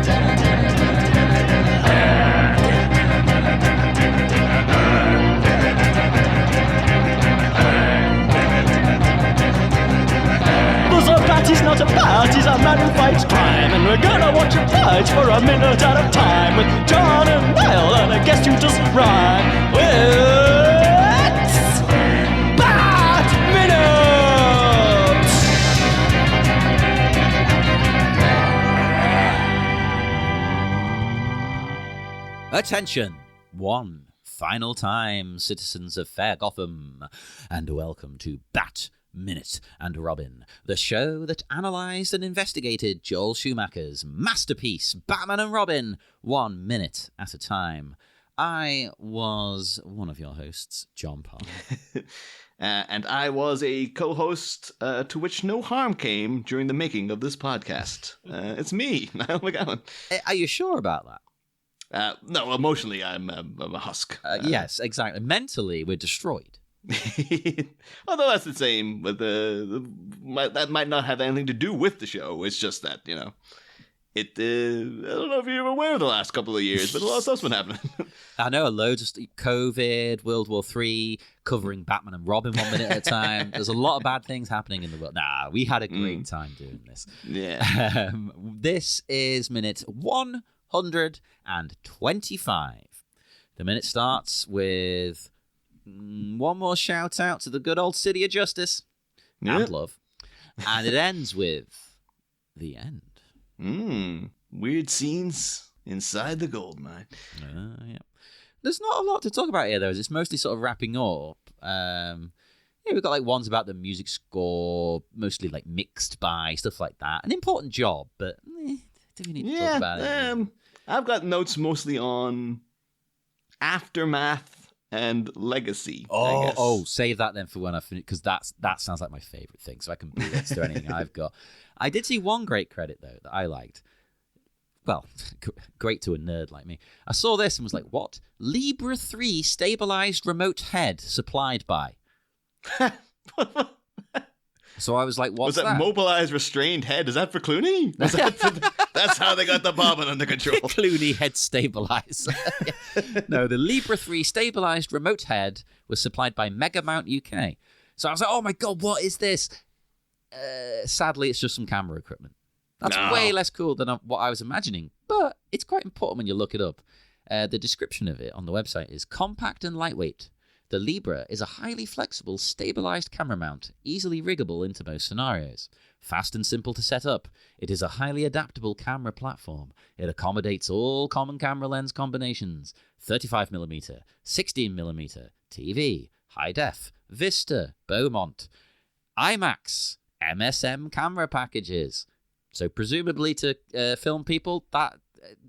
He's not a bat, he's a man who fights crime. And we're gonna watch him fight for a minute at a time. With John and Niall and a guest who doesn't rhyme. It's Bat Minute! Attention! One final time, citizens of Fair Gotham, and welcome to Bat Minute and Robin, the show that analysed and investigated Joel Schumacher's masterpiece, Batman and Robin, 1 minute at a time. I was one of your hosts, John Parr. And I was a co-host to which no harm came during the making of this podcast. It's me, Niall McGowan. Are you sure about that? No, emotionally, I'm a husk. Yes, exactly. Mentally, we're destroyed. Although that's the same with that might not have anything to do with the show. It's just that, you know, I don't know if you're aware of the last couple of years, but a lot of stuff's been happening. I know, loads of COVID, World War III, covering Batman and Robin 1 minute at a time. There's a lot of bad things happening in the world. Nah, we had a great time doing this. Yeah. This is minute 125. The minute starts with one more shout out to the good old City of Justice and love. And it ends with the end. Weird scenes inside the gold mine. Yeah. There's not a lot to talk about here, though. It's mostly sort of wrapping up. We've got like ones about the music score, mostly like mixed by, stuff like that. An important job, but do we need to talk about it? I've got notes mostly on Aftermath and Legacy. Oh, save that then for when I finish, because that sounds like my favorite thing, so I can blitz through anything I've got. I did see one great credit, though, that I liked. Well, great to a nerd like me. I saw this and was like, what? Libra 3 stabilized remote head supplied by. So I was like, what's that? Was that mobilized restrained head? Is that for Clooney? That's how they got the bobbin under control. Clooney head stabilizer. No, the Libra 3 stabilized remote head was supplied by Megamount UK. So I was like, oh my God, what is this? Sadly, it's just some camera equipment. That's way less cool than what I was imagining, but it's quite important when you look it up. The description of it on the website is compact and lightweight. The Libra is a highly flexible, stabilized camera mount, easily riggable into most scenarios. Fast and simple to set up, it is a highly adaptable camera platform. It accommodates all common camera lens combinations: 35mm, 16mm, TV, high def, Vista, Beaumont, IMAX, MSM camera packages. So presumably to film people, that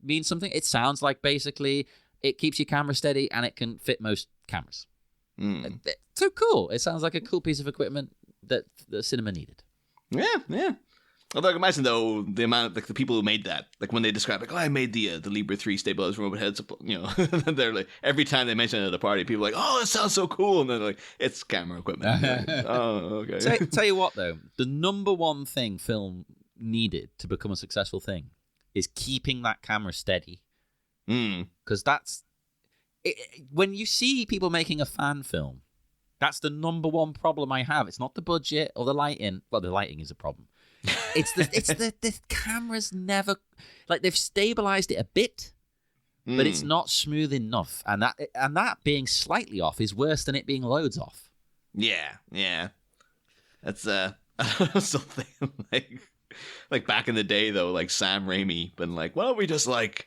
means something. It sounds like basically it keeps your camera steady and it can fit most cameras. So cool. It sounds like a cool piece of equipment that the cinema needed. Yeah. Although I can imagine, though, the amount of, like, the people who made that, like, when they describe, like, I made the Libra 3 stabilized remote heads, you know, they're like, every time they mention it at a party, people are like, oh, it sounds so cool. And then they're like, it's camera equipment. Like, oh, okay. Tell you what, though, the number one thing film needed to become a successful thing is keeping that camera steady. Because that's... when you see people making a fan film, that's the number one problem I have. It's not the budget or the lighting. Well, the lighting is a problem. It's the camera's never, like, they've stabilized it a bit, but it's not smooth enough. And that being slightly off is worse than it being loads off. Yeah. That's something like back in the day, though, like Sam Raimi been like, well, we just like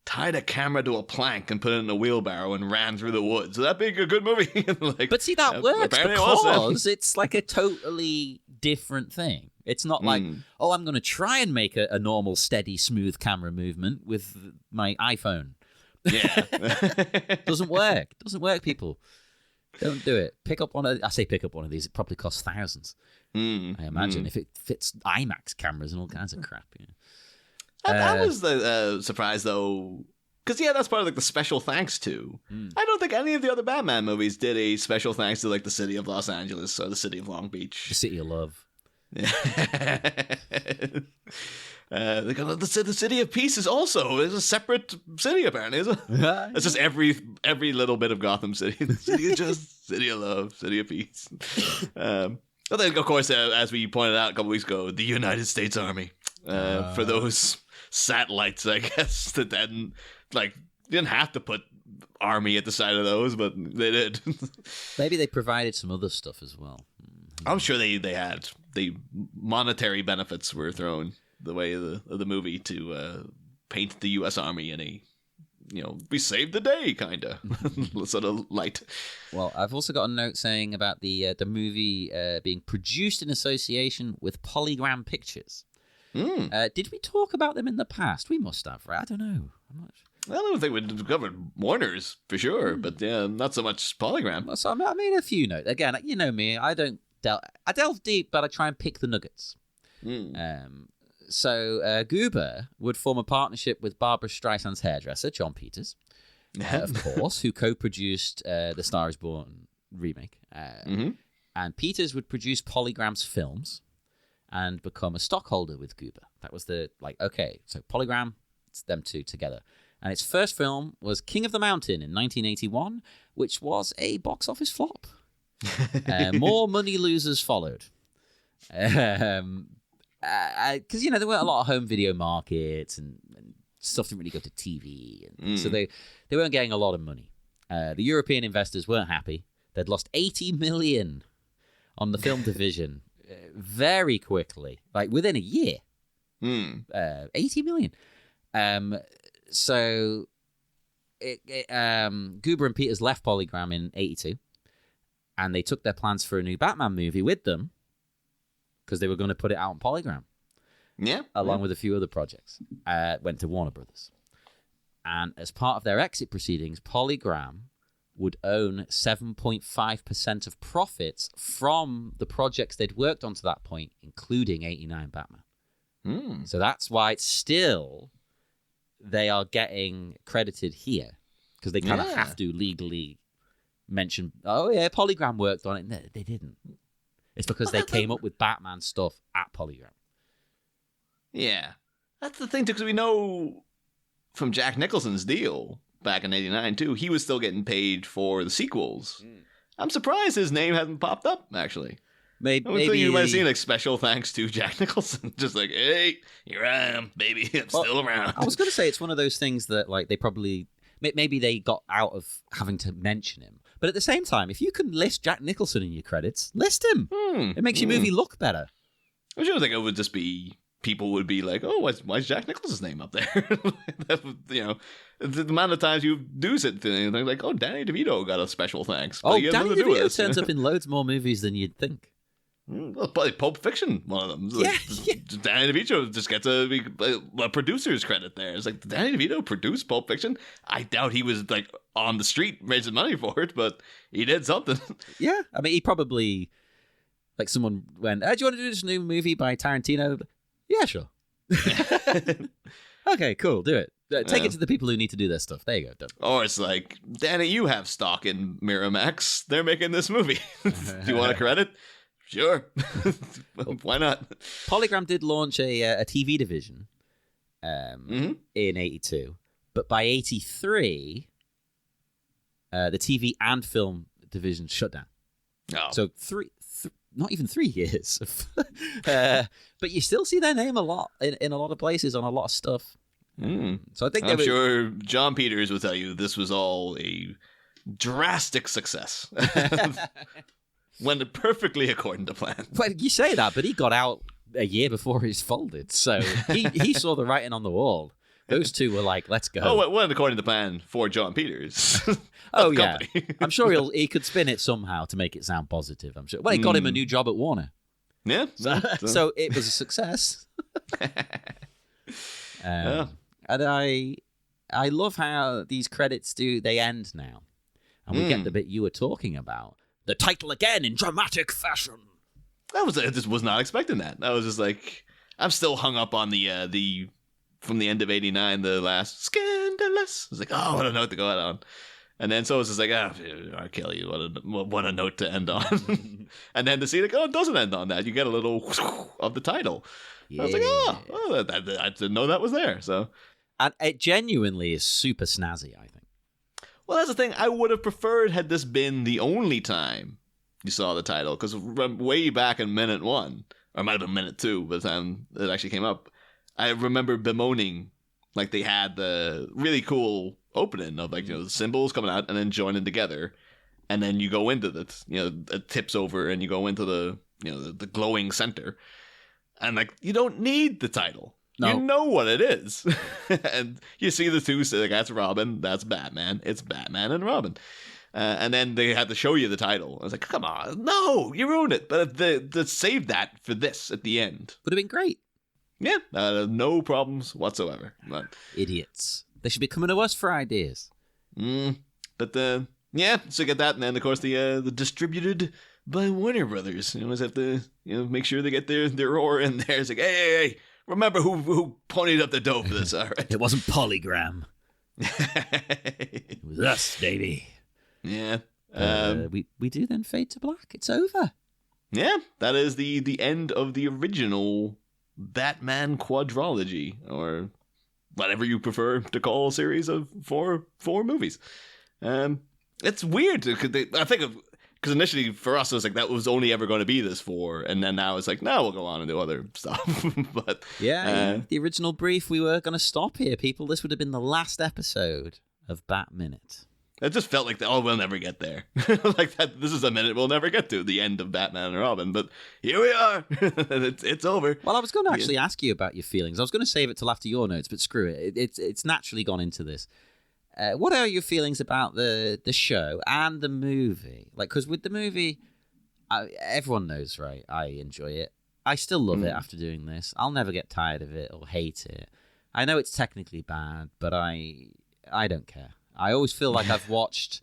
tied a camera to a plank and put it in a wheelbarrow and ran through the woods. Would that be a good movie? Like, but see, that works because it's like a totally different thing. It's not like, oh, I'm going to try and make a normal, steady, smooth camera movement with my iPhone. Yeah. Doesn't work. Doesn't work, people. Don't do it. Pick up one of these. It probably costs thousands. I imagine if it fits IMAX cameras and all kinds of crap. You know. I was surprised, though, because, that's part of, like, the special thanks to. I don't think any of the other Batman movies did a special thanks to, like, the city of Los Angeles or the city of Long Beach. The city of love. They go, the city of peace is a separate city apparently. It's just every little bit of Gotham City. City of love, city of peace. But then, of course, as we pointed out a couple weeks ago, the United States Army for those satellites, I guess, that then you didn't have to put army at the side of those, but they did. Maybe they provided some other stuff as well. I'm sure they had the monetary benefits were thrown the way of the movie to paint the U.S. Army in a, we saved the day kind of sort of light. Well, I've also got a note saying about the movie being produced in association with Polygram Pictures. Did we talk about them in the past? We must have, right? I don't know. I'm not sure. I don't think we covered Warner's for sure, but yeah, not so much Polygram. So I made a few notes. Again, you know me, I delve deep, but I try and pick the nuggets. So Goober would form a partnership with Barbra Streisand's hairdresser, John Peters, of course, who co-produced the Star is Born remake. And Peters would produce Polygram's films and become a stockholder with Goober. That was okay, so Polygram, it's them two together. And its first film was King of the Mountain in 1981, which was a box office flop. More money losers followed. Because, there weren't a lot of home video markets and stuff didn't really go to TV. So they weren't getting a lot of money. The European investors weren't happy. They'd lost $80 million on the film division very quickly, within a year. $80 million. So Goober and Peters left Polygram in 82, and they took their plans for a new Batman movie with them because they were going to put it out on Polygram. Yeah. Along with a few other projects. Went to Warner Brothers. And as part of their exit proceedings, Polygram would own 7.5% of profits from the projects they'd worked on to that point, including 89 Batman. So that's why it's still... they are getting credited here because they kind of have to legally mention, Polygram worked on it. No, they didn't. It's because they came up with Batman stuff at Polygram. Yeah. That's the thing, too, because we know from Jack Nicholson's deal back in 89, too, he was still getting paid for the sequels. I'm surprised his name hasn't popped up, actually. Maybe you might have seen special thanks to Jack Nicholson, just hey, here I am, baby, I'm still around. I was going to say it's one of those things that they probably maybe they got out of having to mention him, but at the same time, if you can list Jack Nicholson in your credits, list him. It makes your movie look better. I sure think it would just be people would be like, oh, why's Jack Nicholson's name up there? The amount of times you do sit things like, oh, Danny DeVito got a special thanks. Danny DeVito turns up in loads more movies than you'd think. Well, probably Pulp Fiction, one of them. Danny DeVito just gets a producer's credit there. It's like, did Danny DeVito produce Pulp Fiction? I doubt he was on the street raising money for it, but he did something. Yeah, I mean, he probably someone went, do you want to do this new movie by Tarantino? Yeah, sure. Okay, cool, do it. Take it to the people who need to do their stuff. There you go, done. Or it's like, Danny, you have stock in Miramax. They're making this movie. Do you want a credit? Sure. Why not? Polygram did launch a TV division in 82, but by 83, the TV and film division shut down. Oh. So not even 3 years. But you still see their name a lot in a lot of places on a lot of stuff. So I think I'm sure John Peters will tell you this was all a drastic success. Went perfectly according to plan. Well, you say that, but he got out a year before he's folded, so he saw the writing on the wall. Those two were like, let's go. Oh, it went according to plan for John Peters. Oh, yeah. I'm sure he could spin it somehow to make it sound positive, I'm sure. Well, he got him a new job at Warner. Yeah. So it was a success. And I love how these credits they end now. And we get the bit you were talking about. The title again in dramatic fashion. I just was not expecting that. I was just like, I'm still hung up on the from the end of 89, the last scandalous. I was like, oh, what a note to go out on. And then so it was just like, R. Kelly, what a note to end on. And then to see it doesn't end on that. You get a little of the title. I was like, oh I didn't know that was there. So, and it genuinely is super snazzy, I think. well, that's the thing. I would have preferred had this been the only time you saw the title, because way back in minute 1, or it might have been minute 2 by the time it actually came up, I remember bemoaning like they had the really cool opening of like, you know, the symbols coming out and then joining together, and then you go into the, you know, it tips over and you go into the, you know, the glowing center, and like you don't need the title. No. You know what it is. And you see the two, like, that's Robin, that's Batman. It's Batman and Robin. And then they had to show you the title. I was like, come on, no, you ruined it. But they saved that for this at the end. Would have been great. Yeah, no problems whatsoever. But, idiots. They should be coming to us for ideas. But yeah, so get that, and then of course the distributed by Warner Brothers. You always have to, you know, make sure they get their roar in there. It's like, hey, remember who ponied up the dough for this? All right, it wasn't Polygram. It was us, baby. Yeah. We do then fade to black. It's over. Yeah, that is the end of the original Batman quadrilogy, or whatever you prefer to call a series of four movies. It's weird. I think because initially for us it was like that was only ever going to be this 4, and then now it's like, no, we'll go on and do other stuff. But yeah, the original brief, we were going to stop here, people. This would have been the last episode of Bat Minute. It just felt like, we'll never get there. Like that. This is a minute we'll never get to, the end of Batman and Robin. But here we are. It's over. Well, I was going to actually ask you about your feelings. I was going to save it till after your notes, but screw it. It's naturally gone into this. What are your feelings about the show and the movie? Like, because with the movie, everyone knows, right? I enjoy it. I still love it after doing this. I'll never get tired of it or hate it. I know it's technically bad, but I don't care. I always feel like I've watched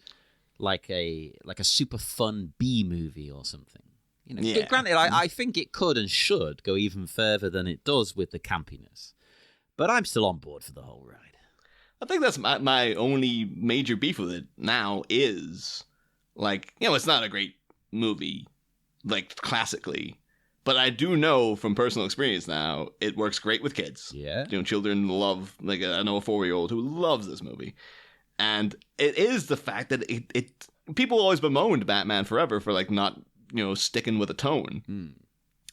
like a super fun B movie or something. You know, yeah. Granted, I think it could and should go even further than it does with the campiness, but I'm still on board for the whole ride. I think that's my only major beef with it now is, like, you know, it's not a great movie, like, classically, but I do know from personal experience now it works great with kids. Yeah, you know, children love. Like, I know a 4-year-old who loves this movie. And it is the fact that it people always bemoaned Batman Forever for like not, you know, sticking with a tone.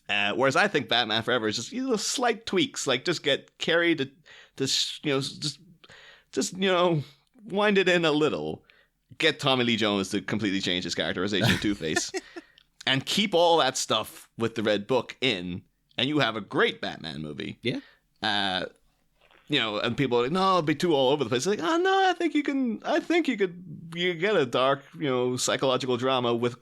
Whereas I think Batman Forever is just, you know, slight tweaks, like just get Carrie to you know, just you know, wind it in a little, get Tommy Lee Jones to completely change his characterization of Two-Face, and keep all that stuff with the Red Book in, and you have a great Batman movie. Yeah. You know, and people are like, no, it'll be too all over the place. It's like, oh no, I think you get a dark, you know, psychological drama with,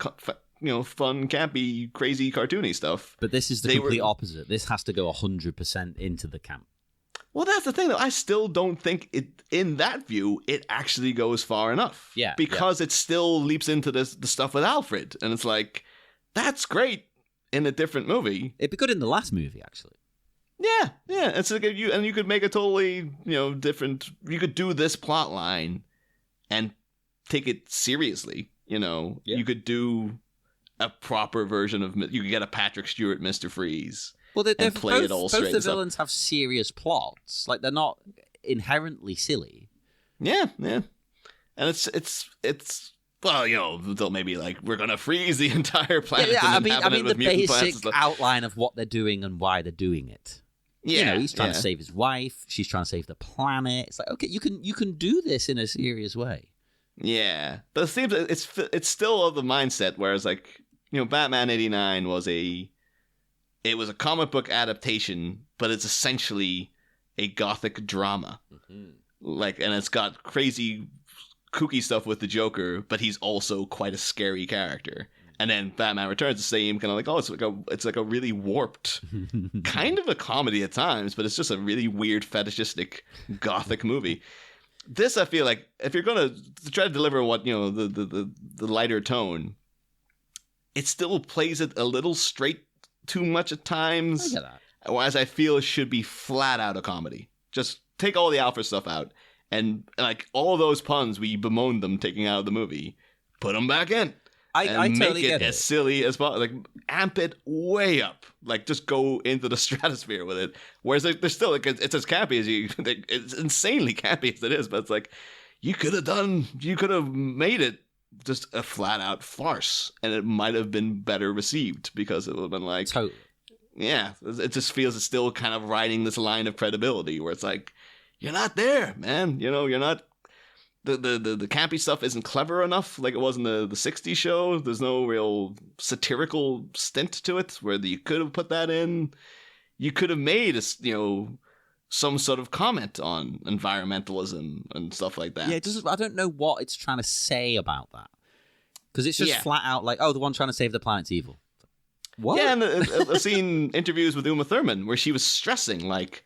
you know, fun, campy, crazy, cartoony stuff. But this is the complete opposite. This has to go 100% into the camp. Well, that's the thing, though. I still don't think it, in that view, it actually goes far enough. Yeah. Because it still leaps into the stuff with Alfred. And it's like, that's great in a different movie. It'd be good in the last movie, actually. Yeah. It's like you could make a totally, you know, different. You could do this plot line and take it seriously. You know, You could do a proper version of. You could get a Patrick Stewart Mr. Freeze. Well, and play it all straight. Both the villains have serious plots. Like, they're not inherently silly. Yeah, and it's. Well, you know, they'll maybe like, we're gonna freeze the entire planet. Yeah, I mean the basic outline of what they're doing and why they're doing it. Yeah, you know, he's trying to save his wife. She's trying to save the planet. It's like, okay, you can do this in a serious way. Yeah, but it seems it's still of the mindset. Whereas, like, you know, Batman '89 was a comic book adaptation, but it's essentially a gothic drama. Like, and it's got crazy, kooky stuff with the Joker, but he's also quite a scary character. And then Batman Returns the same, kind of like, it's like a really warped, kind of a comedy at times, but it's just a really weird fetishistic gothic movie. This, I feel like, if you're gonna try to deliver what, you know, the lighter tone, it still plays it a little straight too much at times. I get that. Whereas I feel it should be flat out a comedy. Just take all the Alfred stuff out, and like all those puns we bemoaned them taking out of the movie, put them back in. I and totally make get it it. as silly as possible. Like, amp it way up. Like, just go into the stratosphere with it. Whereas there's still, like, it's as campy as you. It's insanely campy as it is, but it's like, you could have made it just a flat out farce, and it might have been better received because it would have been like, Totally. yeah, it just feels it's still kind of riding this line of credibility where it's like, you're not there, man. You know, you're not. The campy stuff isn't clever enough like it was in the 60s show. There's no real satirical stint to it where you could have put that in. You could have made some sort of comment on environmentalism and stuff like that. Yeah, I don't know what it's trying to say about that. Because it's just flat out like, oh, the one trying to save the planet's evil. What? Yeah, and I've seen interviews with Uma Thurman where she was stressing, like,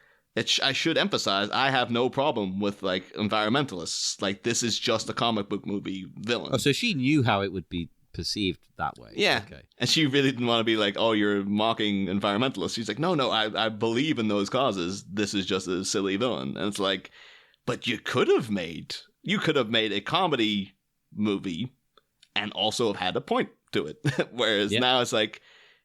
I should emphasize, I have no problem with, like, environmentalists. Like, this is just a comic book movie villain. Oh, so she knew how it would be perceived that way. Yeah. Okay. And she really didn't want to be like, oh, you're mocking environmentalists. She's like, no, I believe in those causes. This is just a silly villain. And it's like, but you could have made a comedy movie and also have had a point to it. Whereas now it's like,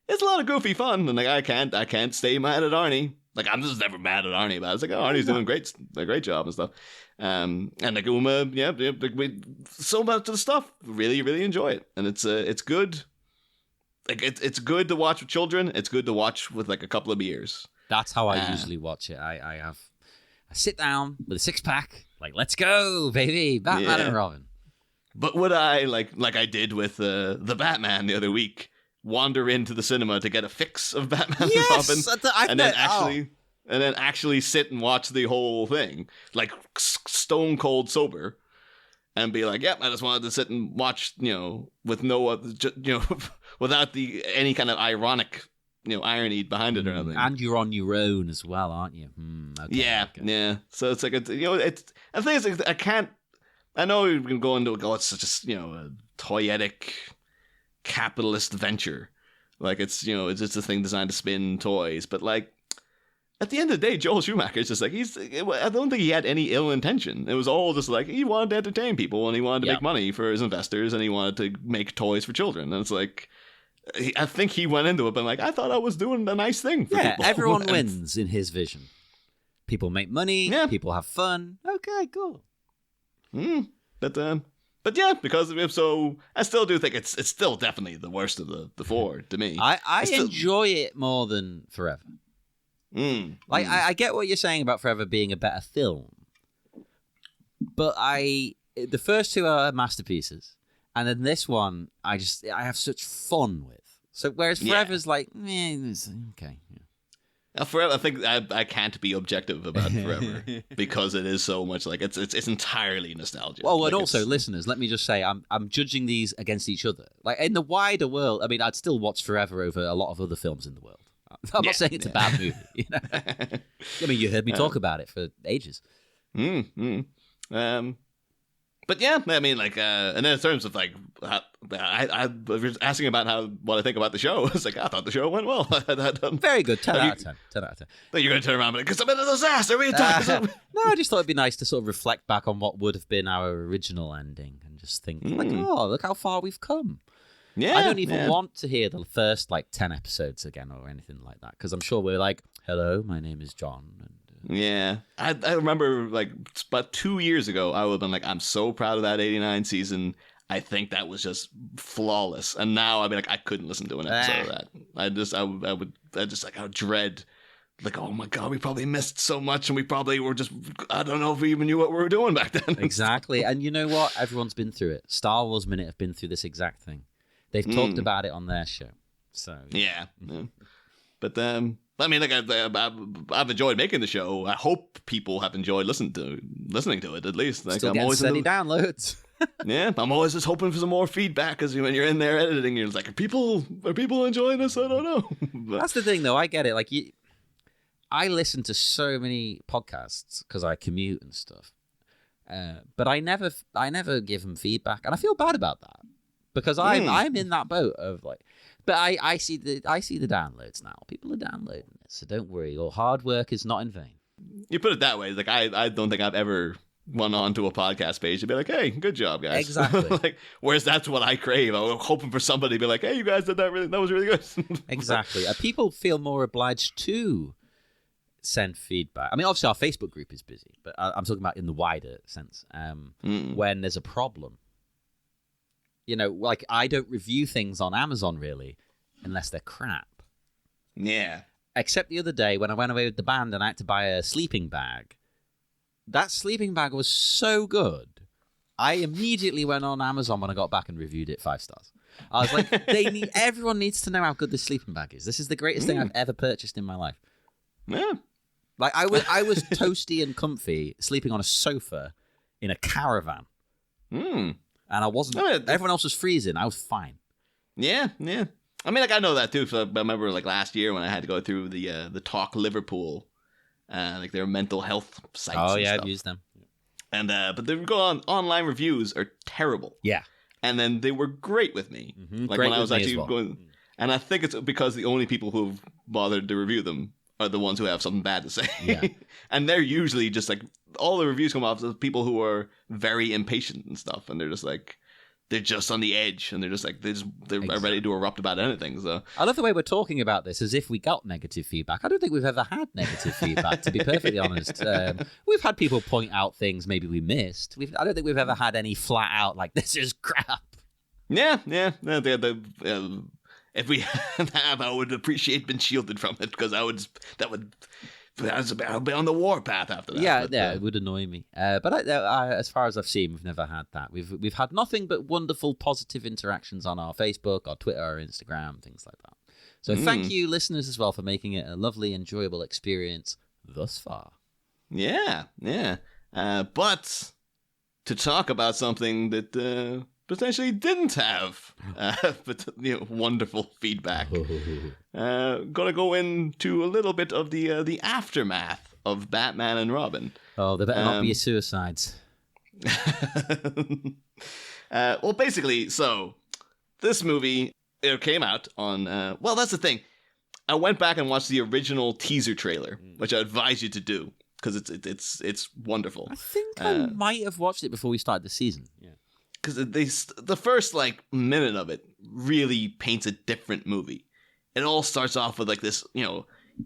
it's a lot of goofy fun. And like, I can't stay mad at Arnie. Like, I'm just never mad at Arnie about it. It's like, oh, Arnie's doing a great job and stuff. And like Uma, so much of the stuff, really, really enjoy it. And it's good. Like, it's good to watch with children. It's good to watch with like a couple of beers. That's how I usually watch it. I sit down with a 6-pack, like, let's go, baby, Batman and Robin. But would I, like I did with the Batman the other week, wander into the cinema to get a fix of Batman and Robin, and then actually sit and watch the whole thing, like stone cold sober, and be like, "Yep, I just wanted to sit and watch, with no, without any kind of ironic, irony behind it or anything." And you're on your own as well, aren't you? Okay, yeah. So it's like it's the thing is, like, I can't. I know we can go into it's such a toyetic capitalist venture, like it's just a thing designed to spin toys, but like at the end of the day, Joel Schumacher's just like, I don't think he had any ill intention. It was all just like he wanted to entertain people and he wanted to make money for his investors and he wanted to make toys for children. And it's like, I think he went into it but like, I thought I was doing a nice thing for people. Everyone wins in his vision. People make money, people have fun. Okay, cool. But yeah, because if so, I still do think it's still definitely the worst of the four to me. I enjoy it more than Forever. I get what you're saying about Forever being a better film, but the first two are masterpieces, and then this one I have such fun with. So whereas Forever's like, it's okay. Forever, I think I can't be objective about Forever because it is so much like it's entirely nostalgia. Well, like and also, listeners, let me just say, I'm judging these against each other. Like in the wider world, I mean, I'd still watch Forever over a lot of other films in the world. I'm not saying it's a bad movie. I mean, you heard me talk about it for ages. But yeah, I mean, like, and then in terms of like, I was asking about what I think about the show. It's like, I thought the show went well. Very good. 10 out of 10. 10 out of 10. But you're going to turn around and because I'm in a disaster. No, I just thought it'd be nice to sort of reflect back on what would have been our original ending and just think, like, oh, look how far we've come. Yeah, I don't even want to hear the first, like, 10 episodes again or anything like that because I'm sure we're like, hello, my name is John. And, yeah, I remember like about 2 years ago, I would have been like, I'm so proud of that 89 season. I think that was just flawless. And now I'd be like, I couldn't listen to an episode of that. I would dread, like, oh my God, we probably missed so much and we probably were just, I don't know if we even knew what we were doing back then. Exactly. And you know what? Everyone's been through it. Star Wars Minute have been through this exact thing. They've talked about it on their show. So yeah. But I mean, like I've enjoyed making the show. I hope people have enjoyed listening to it at least. Like, still getting steady downloads. Yeah, I'm always just hoping for some more feedback because when you're in there editing, you're like, are people enjoying this? I don't know. But that's the thing, though. I get it. Like, I listen to so many podcasts because I commute and stuff, but I never give them feedback, and I feel bad about that because I'm in that boat of like. But I see the downloads now. People are downloading it, so don't worry. Your hard work is not in vain. You put it that way. Like I don't think I've ever one onto a podcast page to be like, hey, good job, guys. Exactly. Like, whereas that's what I crave. I was hoping for somebody to be like, hey, you guys did that was really good. Exactly. People feel more obliged to send feedback. I mean, obviously our Facebook group is busy, but I'm talking about in the wider sense. When there's a problem. You know, like I don't review things on Amazon really unless they're crap. Yeah. Except the other day when I went away with the band and I had to buy a sleeping bag. That sleeping bag was so good. I immediately went on Amazon when I got back and reviewed it 5 stars. I was like, everyone needs to know how good this sleeping bag is. This is the greatest thing I've ever purchased in my life. Yeah. Like I was toasty and comfy sleeping on a sofa in a caravan. And I wasn't. Everyone else was freezing. I was fine. Yeah, yeah. I mean, like I know that too. So I remember like last year when I had to go through the Talk Liverpool, like their mental health sites. Oh and yeah, stuff. I've used them. And but they go on online reviews are terrible. Yeah. And then they were great with me. Like Great when I was with me actually as well. going, and I think it's because the only people who've bothered to review them are the ones who have something bad to say. Yeah. And they're usually just like all the reviews come off as people who are very impatient and stuff, and they're just like. They're just on the edge, and they're just like they're ready to erupt about anything. So I love the way we're talking about this as if we got negative feedback. I don't think we've ever had negative feedback, to be perfectly honest. We've had people point out things maybe we missed. I don't think we've ever had any flat out like this is crap. yeah. If we have, I would appreciate being shielded from it because I would be on the warpath after that. Yeah, but, it would annoy me. But as far as I've seen, we've never had that. We've had nothing but wonderful, positive interactions on our Facebook, our Twitter, our Instagram, things like that. So thank you, listeners, as well, for making it a lovely, enjoyable experience thus far. Yeah. But to talk about something that potentially didn't have wonderful feedback. Gonna go into a little bit of the aftermath of Batman and Robin. Oh, there better not be suicides. Well, basically, so this movie it came out on. Well, that's the thing. I went back and watched the original teaser trailer, which I advise you to do because it's wonderful. I think I might have watched it before we started the season. Yeah. Because the first like minute of it really paints a different movie. It all starts off with like this,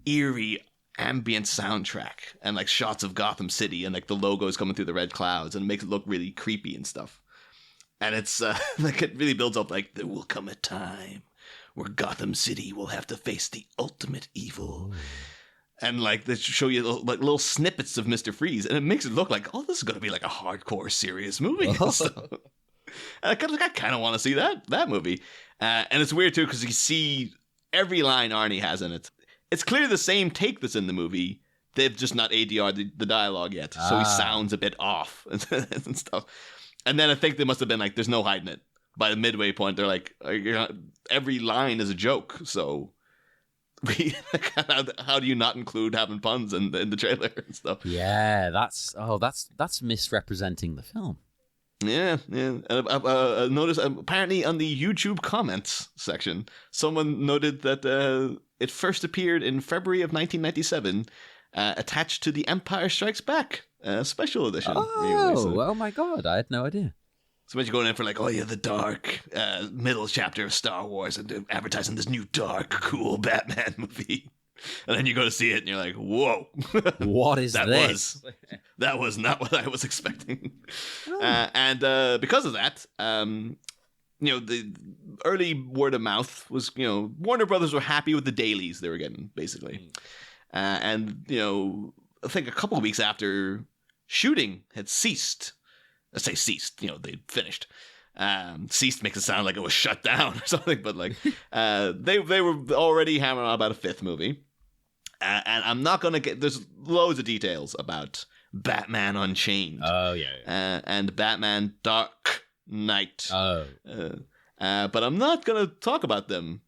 eerie ambient soundtrack and like shots of Gotham City and like the logos coming through the red clouds and it makes it look really creepy and stuff. And it's like it really builds up like there will come a time where Gotham City will have to face the ultimate evil. And like they show you like little snippets of Mr. Freeze and it makes it look like this is going to be like a hardcore serious movie. And I kind of want to see that movie. And it's weird, too, because you see every line Arnie has in it. It's clearly the same take that's in the movie. They've just not ADR'd the dialogue yet. So he sounds a bit off and stuff. And then I think they must have been like, there's no hiding it. By the midway point, they're like, every line is a joke. So how do you not include having puns in the trailer and stuff? Yeah, that's misrepresenting the film. Yeah. I noticed apparently on the YouTube comments section, someone noted that it first appeared in February of 1997, attached to the Empire Strikes Back special edition. Oh my God, I had no idea. So when you're going in for like, the dark middle chapter of Star Wars and advertising this new dark, cool Batman movie. And then you go to see it and you're like, whoa. What is this? That was not what I was expecting. And because of that, the early word of mouth was, Warner Brothers were happy with the dailies they were getting, basically. And, I think a couple of weeks after shooting had ceased, I say ceased, they'd finished. Ceased makes it sound like it was shut down or something, but like they were already hammering on about a 5th movie. And I'm not going to there's loads of details about Batman Unchained. Oh, yeah. And Batman Dark Knight. Oh. But I'm not going to talk about them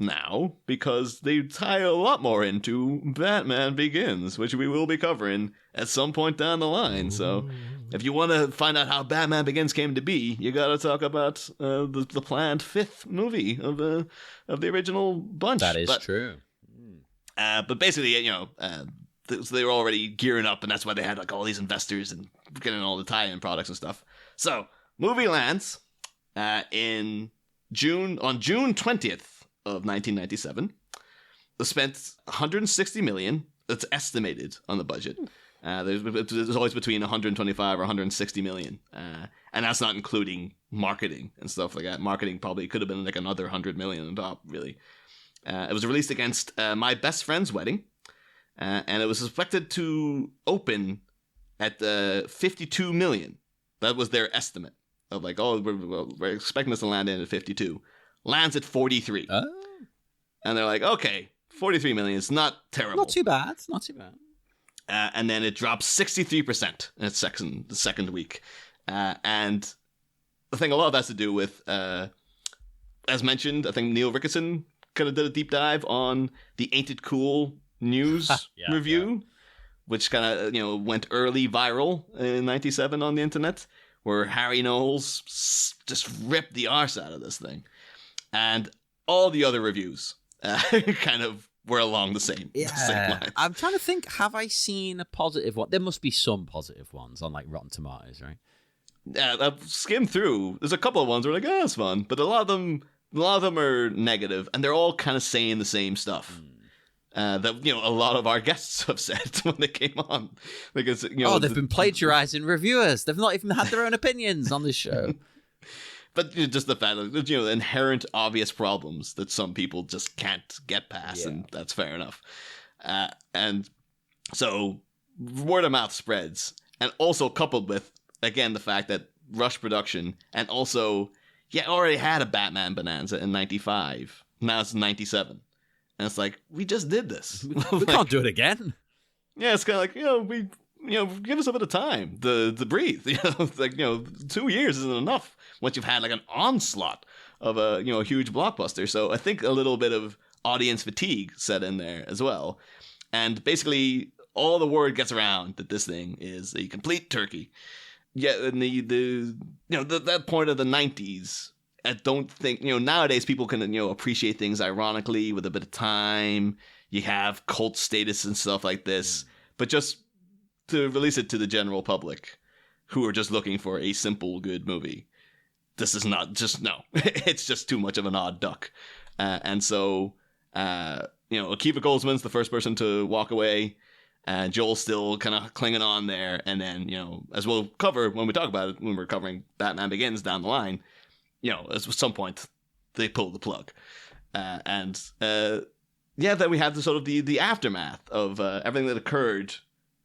now because they tie a lot more into Batman Begins, which we will be covering at some point down the line. So if you want to find out how Batman Begins came to be, you got to talk about the planned 5th movie of the original bunch. That is true. But basically, So they were already gearing up, and that's why they had like all these investors and getting all the tie-in products and stuff. So, movie lands on June 20th of 1997. They spent 160 million. That's estimated on the budget. There's always between 125 or 160 million, and that's not including marketing and stuff like that. Marketing probably could have been like another 100 million on top. Really, it was released against My Best Friend's Wedding. And it was expected to open at 52 million. That was their estimate of like, oh, we're expecting this to land in at 52. Lands at 43. Oh. And they're like, okay, 43 million is not terrible. Not too bad. Not too bad. And then it drops 63% in its the second week. And I think a lot of that's to do with, as mentioned, I think Neil Ricketson kind of did a deep dive on the Ain't It Cool news review, which kind of went early viral in 97 on the internet, where Harry Knowles just ripped the arse out of this thing, and all the other reviews kind of were along the same lines. I'm trying to think, have I seen a positive one? There must be some positive ones on like Rotten Tomatoes, right? Yeah, I've skimmed through. There's a couple of ones where like, oh, it's fun, but a lot of them are negative, and they're all kind of saying the same stuff. That a lot of our guests have said when they came on, because they've been plagiarizing reviewers. They've not even had their own opinions on this show. But just the fact that inherent obvious problems that some people just can't get past, and that's fair enough. And so word of mouth spreads, and also coupled with again the fact that rush production, and also already had a Batman Bonanza in 95. Now it's 97. And it's like, we just did this. We can't do it again. Yeah, it's kind of like, we give us a bit of time to breathe. It's like, 2 years isn't enough once you've had like an onslaught of a huge blockbuster. So I think a little bit of audience fatigue set in there as well. And basically, all the word gets around that this thing is a complete turkey. Yeah, and that point of the 90s. I don't think, nowadays people can, appreciate things ironically with a bit of time. You have cult status and stuff like this. But just to release it to the general public who are just looking for a simple, good movie, this is not no. It's just too much of an odd duck. And so, Akiva Goldsman's the first person to walk away. Joel's still kind of clinging on there. And then, as we'll cover when we talk about it, when we're covering Batman Begins down the line, at some point they pull the plug, then we have the sort of the aftermath of everything that occurred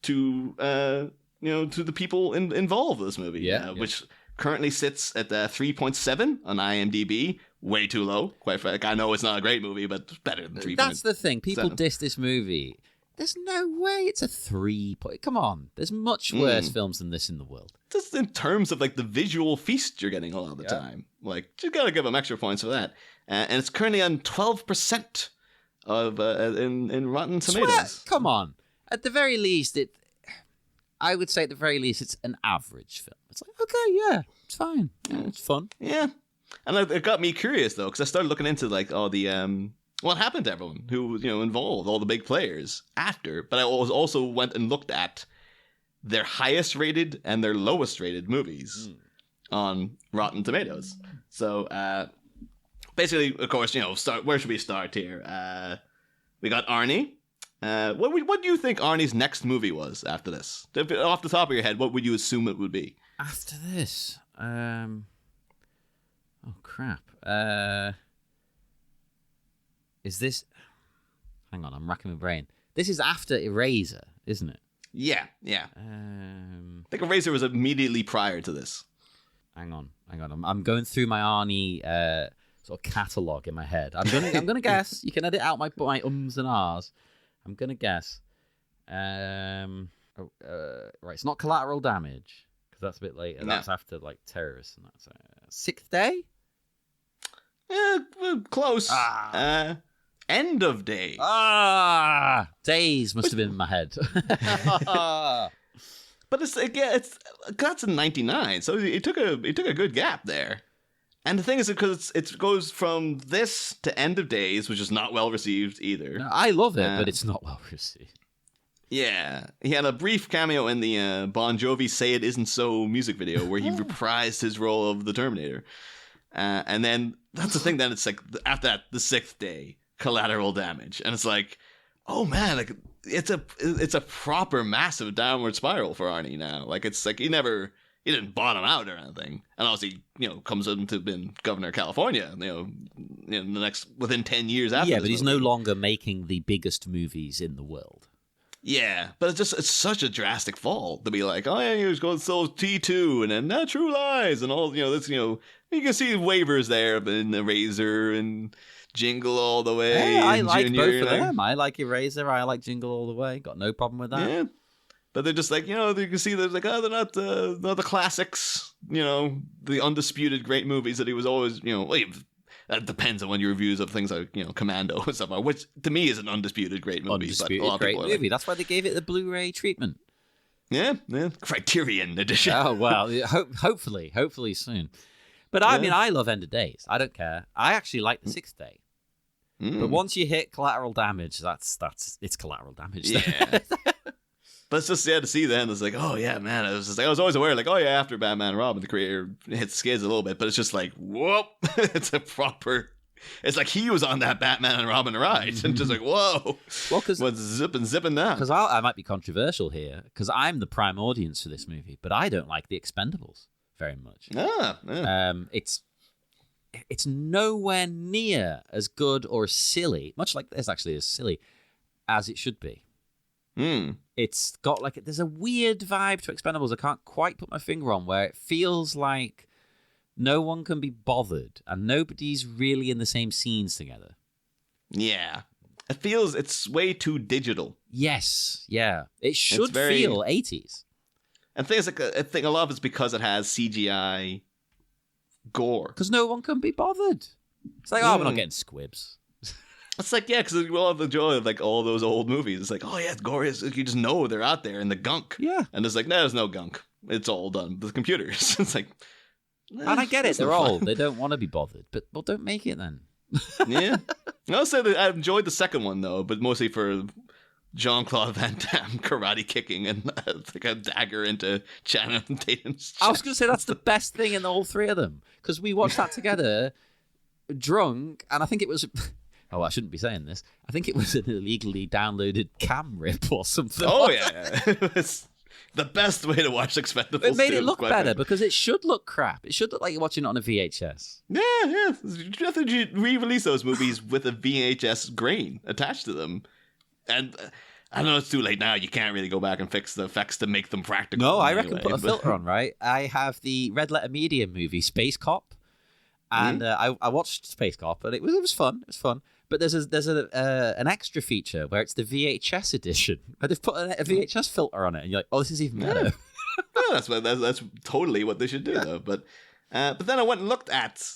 to to the people involved with this movie, which currently sits at 3.7 on IMDb. Way too low, quite frankly. I know it's not a great movie, but better than 3. That's the thing. People diss this movie. There's no way it's a 3. Come on. There's much worse films than this in the world. Just in terms of like the visual feast you're getting a lot of the time. Like, you gotta give them extra points for that. And it's currently on 12% of in Rotten Tomatoes. Come on. At the very least, I would say at the very least it's an average film. It's like, okay, it's fine. Yeah, it's fun. Yeah. And it got me curious though, because I started looking into like all the what happened to everyone who was involved, all the big players after. But I also went and looked at their highest rated and their lowest rated movies on Rotten Tomatoes. So basically, of course, where should we start here? We got Arnie. What do you think Arnie's next movie was after this? Off the top of your head, what would you assume it would be? After this? Oh, crap. Is this... Hang on, I'm racking my brain. This is after Eraser, isn't it? Yeah. I think Eraser was immediately prior to this. Hang on. I'm going through my Arnie sort of catalogue in my head. I'm gonna guess. You can edit out my ums and ahs. I'm gonna guess. Right, it's not Collateral Damage because that's a bit later. No. That's after like Terrorists and that's Sixth Day. Yeah, close. End of Day. Days must have been in my head. But that's in '99, so it took a good gap there. And the thing is, because it goes from this to End of Days, which is not well received either. No, I love it, but it's not well received. Yeah, he had a brief cameo in the Bon Jovi "Say It Isn't So" music video where he reprised his role of the Terminator. And then that's the thing. Then it's like after that, the 6th day, Collateral Damage, and it's like, oh man, like it's a proper massive downward spiral for Arnie now. Like it's like he didn't bottom out or anything, and obviously comes into being governor of California. In the next within 10 years after. Yeah, but he's no longer making the biggest movies in the world. Yeah, but it's such a drastic fall to be like, oh yeah, he was going so T2 and then True Lies and all this you can see waivers there in Eraser and Jingle All the Way. Hey, I like Junior, both of them. I like Eraser. I like Jingle All the Way. Got no problem with that. Yeah, but they're just like you can see there's like they're not the classics. The undisputed great movies that he was always that depends on when your reviews of things like Commando and stuff, which to me is an undisputed great movie. Undisputed but a lot of great people are movie. like, That's why they gave it the Blu-ray treatment. Yeah, Criterion edition. Oh well, hopefully soon. But I mean, I love End of Days. I don't care. I actually like the 6th day. But once you hit Collateral Damage, it's Collateral Damage. Yeah. But it's just to see then. It's like, oh yeah, man. I was always aware, like, oh yeah, after Batman and Robin, the creator hits skids a little bit, but it's just like, whoop, it's a proper. It's like he was on that Batman and Robin ride, and just like, whoa, well, because what's zipping down? Because I might be controversial here, because I'm the prime audience for this movie, but I don't like the Expendables very much. It's nowhere near as good or silly, much like this actually is silly, as it should be. It's got there's a weird vibe to Expendables I can't quite put my finger on, where it feels like no one can be bothered and nobody's really in the same scenes together. Yeah. It feels it's way too digital. Yes, yeah. It should feel 80s. And things like I think a lot of it's because it has CGI gore. Because no one can be bothered. It's like, we're not getting squibs. It's like, yeah, because we all have the joy of like all those old movies. It's like, oh yeah, it's gore. You just know they're out there in the gunk. Yeah. And it's like, no, there's no gunk. It's all done with computers. It's like, and I get it. They're old. They don't want to be bothered. But well, don't make it then. Yeah. I'll say that I enjoyed the second one though, but mostly for Jean-Claude Van Damme karate kicking and like a dagger into Channing Tatum's chest. I was going to say that's the best thing in all three of them, because we watched that together, drunk, and I think it was. Oh, I shouldn't be saying this. I think it was an illegally downloaded cam rip or something. Oh, yeah. It's the best way to watch Expendables. It made it look better because it should look crap. It should look like you're watching it on a VHS. Yeah. I think you re-release those movies with a VHS grain attached to them. And I know it's too late now. You can't really go back and fix the effects to make them practical. No, I reckon put a filter on, right? I have the Red Letter Media movie, Space Cop. And I watched Space Cop, and it was fun. It was fun. But there's an extra feature where it's the VHS edition, where they've put a VHS filter on it, and you're like, oh, this is even better. Yeah. That's totally what they should do, though. But then I went and looked at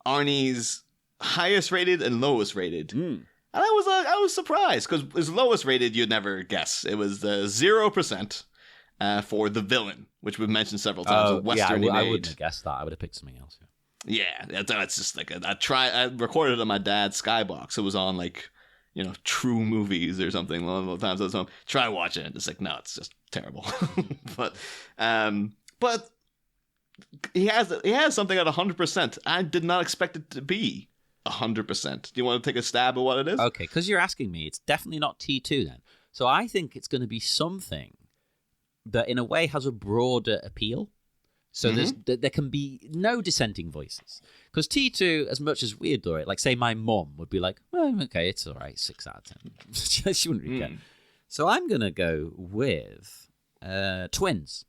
Arnie's highest rated and lowest rated, and I was surprised because his lowest rated you'd never guess. It was 0% for The Villain, which we've mentioned several times. I wouldn't have guessed that. I would have picked something else. Yeah, that's just like I recorded it on my dad's Skybox. It was on like, True Movies or something. A lot of times I was home. Try watching it. It's like, no, it's just terrible. but he has something at 100%. I did not expect it to be 100%. Do you want to take a stab at what it is? Okay, because you're asking me, it's definitely not T2 then. So I think it's going to be something that in a way has a broader appeal. So there can be no dissenting voices. Because T2, as much as we adore it, like say my mum would be like, well, okay, it's all right, 6 out of 10. She wouldn't really care. So I'm going to go with Twins.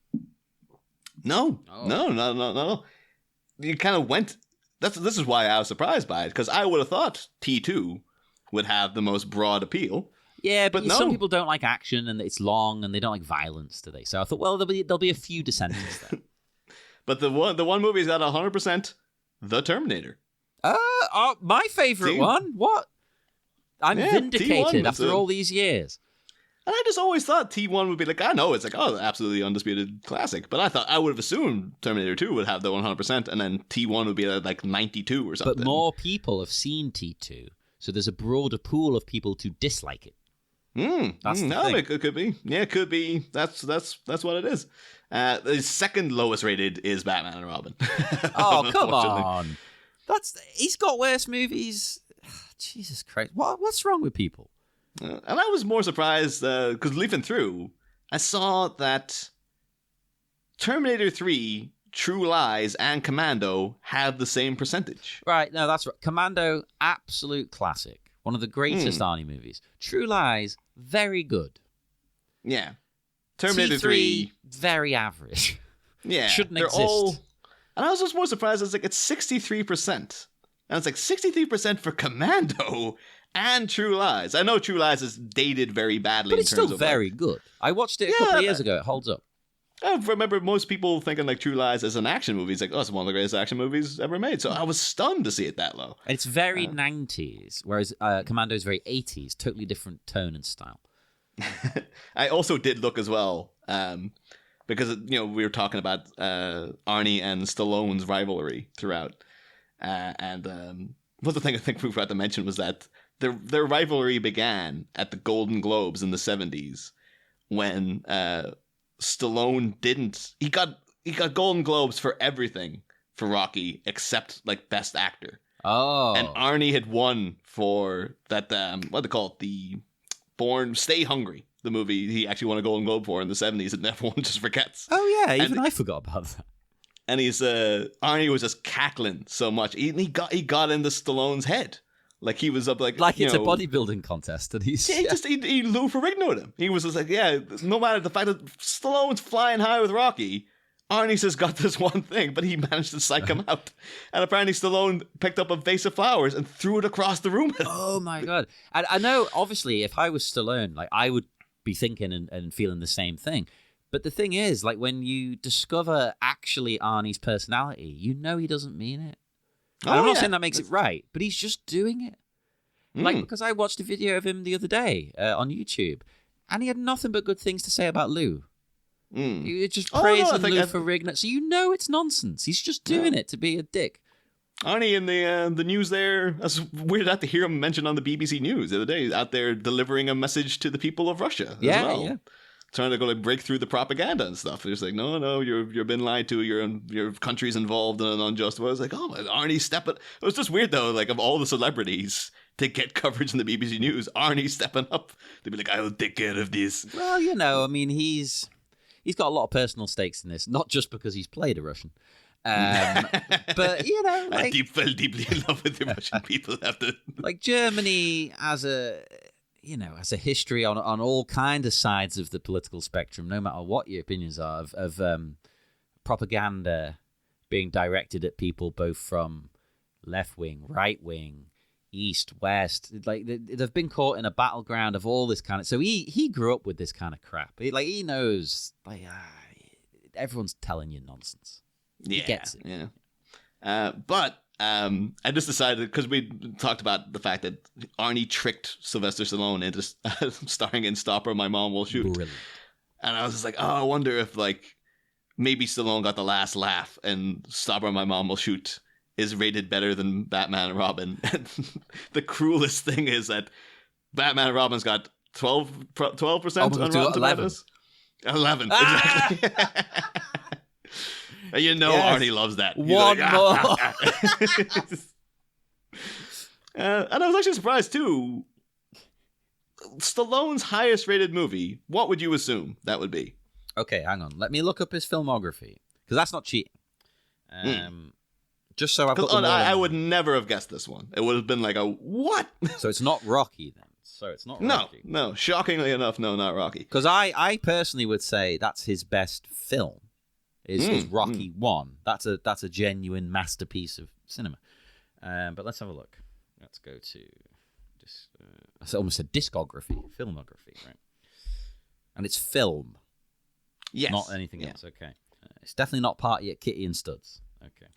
No. You kind of went... This is why I was surprised by it, because I would have thought T2 would have the most broad appeal. Yeah, but some people don't like action, and it's long, and they don't like violence, do they? So I thought, well, there'll be a few dissenters there. But the one movie's got 100%, The Terminator. My favorite one? What? I'm vindicated after all these years. And I just always thought T1 would be like, I know, it's like, oh, absolutely undisputed classic. But I would have assumed Terminator 2 would have the 100%, and then T1 would be like 92 or something. But more people have seen T2, so there's a broader pool of people to dislike it. That's the no, thing. it could be. Yeah, it could be. That's what it is. The second lowest rated is Batman and Robin. Oh, come Unfortunately. on. He's got worse movies. Jesus Christ. What's wrong with people? And I was more surprised because leafing through, I saw that Terminator 3, True Lies, and Commando have the same percentage. Right, no, that's right. Commando, absolute classic. One of the greatest Arnie movies. True Lies, very good. Yeah. Terminator T3, 3, very average. yeah. Shouldn't they're exist. all. And I was just more surprised. It's like it's 63%. And it's like 63% for Commando and True Lies. I know True Lies is dated very badly. But it's in terms still of very good. I watched it a couple of years ago. It holds up. I remember most people thinking like True Lies as an action movie. It's like, oh, it's one of the greatest action movies ever made. So I was stunned to see it that low. And it's very 90s, whereas Commando is very 80s. Totally different tone and style. I also did look as well, because we were talking about Arnie and Stallone's rivalry throughout, and one thing I think we forgot to mention was that their rivalry began at the Golden Globes in the 70s when Stallone didn't. He got Golden Globes for everything for Rocky except like Best Actor. Oh, And Arnie had won for that. What do they call it? The Stay Hungry, the movie he actually won a Golden Globe for in the 70s, and everyone just forgets. Oh yeah, even I forgot about that. And Arnie was just cackling so much. He got into Stallone's head, like he was up like It's a bodybuilding contest, and he's he Lou Ferrigno'd him. He was just like, yeah, no matter the fact that Stallone's flying high with Rocky, Arnie's just got this one thing, but he managed to psych him out. And apparently Stallone picked up a vase of flowers and threw it across the room. Oh my god! And I know, obviously, if I was Stallone, like I would be thinking and feeling the same thing. But the thing is, like when you discover actually Arnie's personality, you know he doesn't mean it. And I'm not saying that makes it right, but he's just doing it. Like, because I watched a video of him the other day on YouTube, and he had nothing but good things to say about Lou. He was just praising Lou Ferrigno. So you know it's nonsense. He's just doing it to be a dick. Arnie in the news there, that's weird to hear him mentioned on the BBC News the other day, out there delivering a message to the people of Russia as well. Yeah. Trying to go like break through the propaganda and stuff. They're just like, no, you've been lied to. Your country's involved in an unjust way. I was like, oh, Arnie stepping. It was just weird though. Like of all the celebrities to get coverage in the BBC News, Arnie stepping up to be like, I will take care of this. Well, I mean, he's got a lot of personal stakes in this, not just because he's played a Russian. But I fell deeply in love with the Russian people after. Like Germany as a history on all kinds of sides of the political spectrum, no matter what your opinions are, of propaganda being directed at people both from left wing, right wing, east, west. Like they've been caught in a battleground of all this kind of. So he grew up with this kind of crap. He knows everyone's telling you nonsense. He gets it. Yeah. But I just decided, because we talked about the fact that Arnie tricked Sylvester Stallone into starring in Stop or My Mom Will Shoot. Brilliant. And I was just like, oh, I wonder if like maybe Stallone got the last laugh and Stop or My Mom Will Shoot is rated better than Batman and Robin. And the cruelest thing is that Batman and Robin's got 12% on Rotten Tomatoes. 11, exactly. Yes. Arnie loves that. He's One more. And I was actually surprised too. Stallone's highest rated movie, what would you assume that would be? Okay, hang on. Let me look up his filmography, because that's not cheating. Just so I've got them all I would never have guessed this one. It would have been like a what? So it's not Rocky then. So it's not Rocky. No. Shockingly enough, no, not Rocky. Because I personally would say that's his best film. Is Rocky 1. That's a genuine masterpiece of cinema. But let's have a look. Let's go to I almost said filmography, right? And it's film. Yes. Not anything else. Okay. It's definitely not Party at Kitty and Studs. Okay.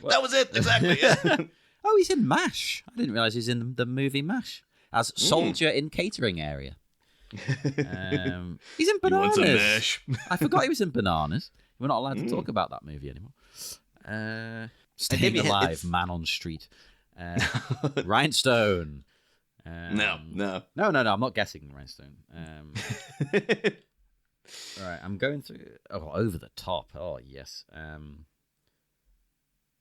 That was it, exactly. Yeah. Oh, he's in MASH. I didn't realize he's in the movie MASH as soldier in catering area. He's in Bananas. You want some mash? I forgot he was in Bananas. We're not allowed to talk about that movie anymore. Staying Alive, Man on Street, Rhinestone, No. No. I'm not guessing Rhinestone. Right, I'm going through. Oh, Over the Top. Oh, yes.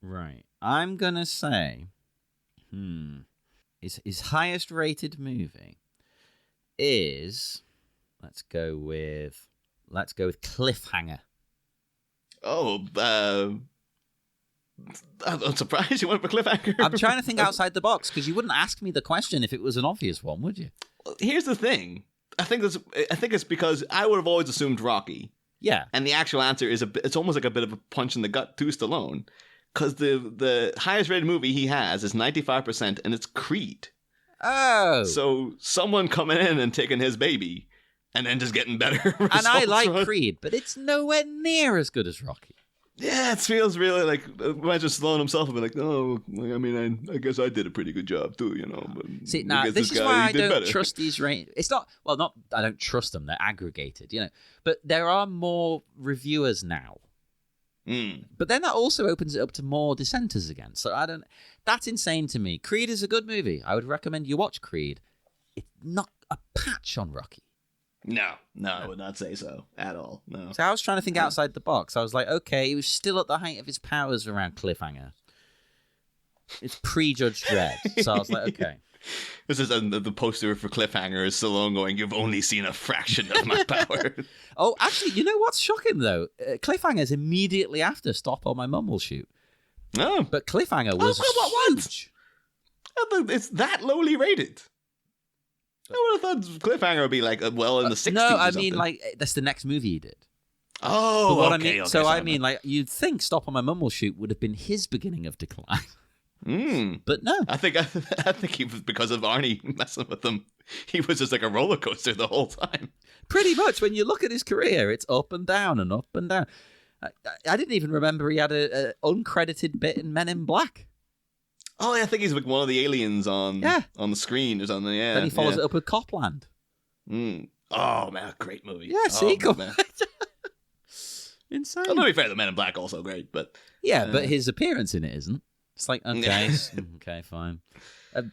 Right, I'm gonna say, his highest rated movie is. Let's go with Cliffhanger. Oh, I'm surprised you went for Cliffhanger. I'm trying to think outside the box because you wouldn't ask me the question if it was an obvious one, would you? Well, here's the thing. I think it's because I would have always assumed Rocky. Yeah. And the actual answer is it's almost like a bit of a punch in the gut to Stallone. Because the highest rated movie he has is 95%, and it's Creed. Oh. So someone coming in and taking his baby, and then just getting better results. And I like Creed, but it's nowhere near as good as Rocky. Yeah, it feels really like, imagine Stallone himself would be like, oh, I mean, I guess I did a pretty good job too, you know. But see, now this is why I don't trust these ratings. It's not, I don't trust them. They're aggregated, you know. But there are more reviewers now. But then that also opens it up to more dissenters again. So that's insane to me. Creed is a good movie. I would recommend you watch Creed. It's not a patch on Rocky. No, I would not say so at all. No. So I was trying to think outside the box. I was like, okay, he was still at the height of his powers around Cliffhanger. It's pre-Judge Dredd. So I was like, okay. This is the poster for Cliffhanger is Stallone going, you've only seen a fraction of my power. Oh, actually, you know what's shocking, though? Cliffhanger's immediately after Stop or My Mum Will Shoot. Oh. But Cliffhanger was huge. It's that lowly rated. I would have thought Cliffhanger would be like in the 60s. No, I mean like that's the next movie he did. Oh, but what okay, I mean, okay, so I mean, like you'd think "Stop on My Mum Will Shoot" would have been his beginning of decline, but no. I think he was because of Arnie messing with him. He was just like a roller coaster the whole time. Pretty much, when you look at his career, it's up and down and up and down. I didn't even remember he had a uncredited bit in Men in Black. Oh, yeah, I think he's like one of the aliens on the screen or something. Yeah. Then he follows it up with Copland. Oh man, great movie. Yeah, see, insane. Well, to be fair, the Men in Black also great, but but his appearance in it isn't. It's like okay, okay, fine.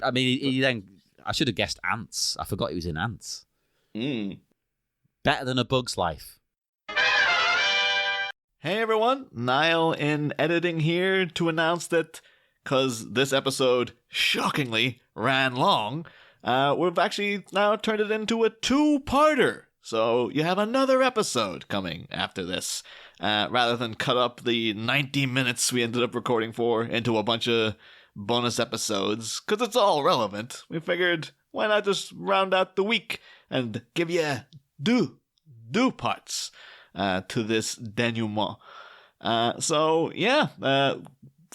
I mean, he then I should have guessed Ants. I forgot he was in Ants. Better than A Bug's Life. Hey everyone, Niall in editing here to announce that. Because this episode, shockingly, ran long, we've actually now turned it into a two-parter. So you have another episode coming after this, rather than cut up the 90 minutes we ended up recording for into a bunch of bonus episodes, because it's all relevant. We figured, why not just round out the week and give you two parts to this denouement.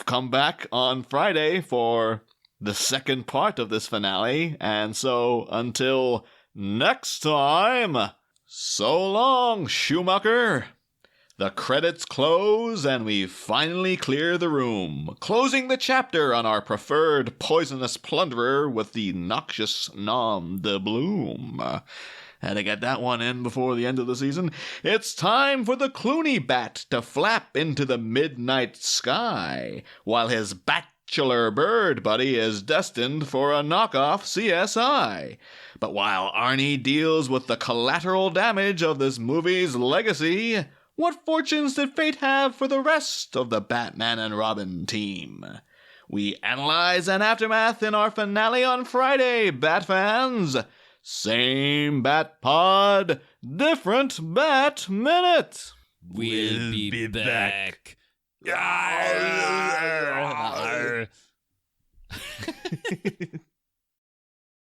Come back on Friday for the second part of this finale. And so until next time, so long, Schumacher. The credits close and we finally clear the room, closing the chapter on our preferred poisonous plunderer with the noxious nom de bloom. Had to get that one in before the end of the season. It's time for the Clooney bat to flap into the midnight sky, while his bachelor bird buddy is destined for a knockoff CSI. But while Arnie deals with the collateral damage of this movie's legacy, what fortunes did fate have for the rest of the Batman and Robin team? We analyze an aftermath in our finale on Friday, Bat fans. Same Bat Pod, different Bat Minute. We'll be back.